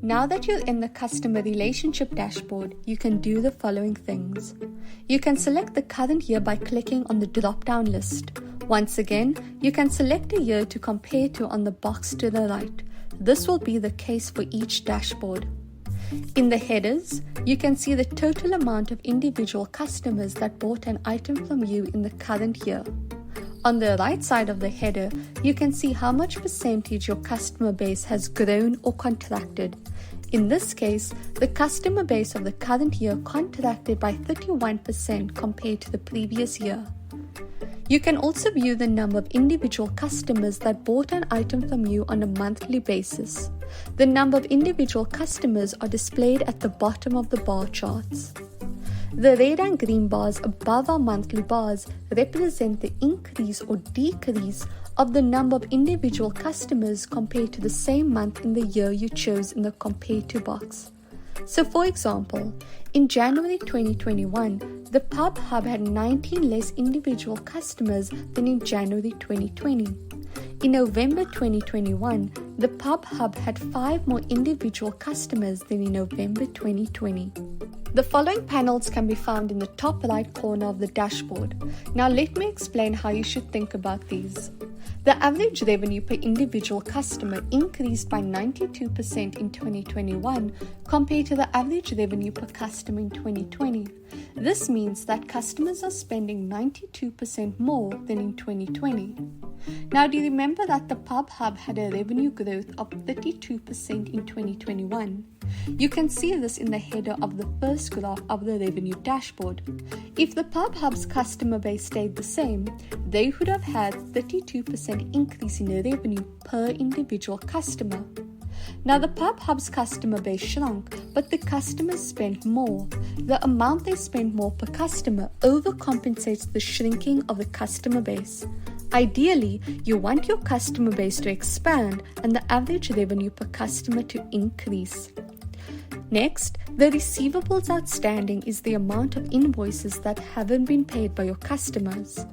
Now that you're in the customer relationship dashboard, you can do the following things. You can select the current year by clicking on the drop-down list. Once again, you can select a year to compare to on the box to the right. This will be the case for each dashboard. In the headers, you can see the total amount of individual customers that bought an item from you in the current year. On the right side of the header, you can see how much percentage your customer base has grown or contracted. In this case, the customer base of the current year contracted by 31% compared to the previous year. You can also view the number of individual customers that bought an item from you on a monthly basis. The number of individual customers are displayed at the bottom of the bar charts. The red and green bars above our monthly bars represent the increase or decrease of the number of individual customers compared to the same month in the year you chose in the Compare To box. So for example, in January 2021, the Pub Hub had 19 less individual customers than in January 2020. In November 2021, the Pub Hub had 5 more individual customers than in November 2020. The following panels can be found in the top right corner of the dashboard. Now let me explain how you should think about these. The average revenue per individual customer increased by 92% in 2021 compared to the average revenue per customer in 2020. This means that customers are spending 92% more than in 2020. Now, do you remember that the Pub Hub had a revenue growth of 32% in 2021? You can see this in the header of the first graph of the revenue dashboard. If the Pub Hub's customer base stayed the same, they would have had 32% increase in revenue per individual customer. Now the Pub Hub's customer base shrunk, but the customers spent more. The amount they spent more per customer overcompensates the shrinking of the customer base. Ideally, you want your customer base to expand and the average revenue per customer to increase. Next, the receivables outstanding is the amount of invoices that haven't been paid by your customers.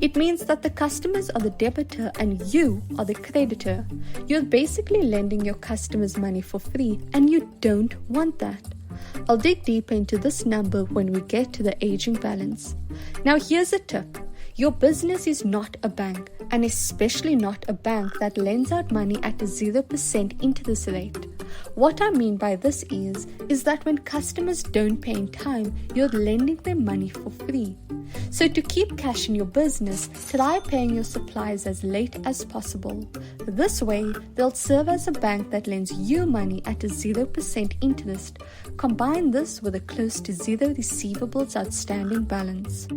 It means that the customers are the debtor and you are the creditor. You're basically lending your customers money for free and you don't want that. I'll dig deeper into this number when we get to the aging balance. Now here's a tip. Your business is not a bank, and especially not a bank that lends out money at a 0% interest rate. What I mean by this is that when customers don't pay in time, you're lending them money for free. So to keep cash in your business, try paying your suppliers as late as possible. This way, they'll serve as a bank that lends you money at a 0% interest. Combine this with a close to zero receivables outstanding balance.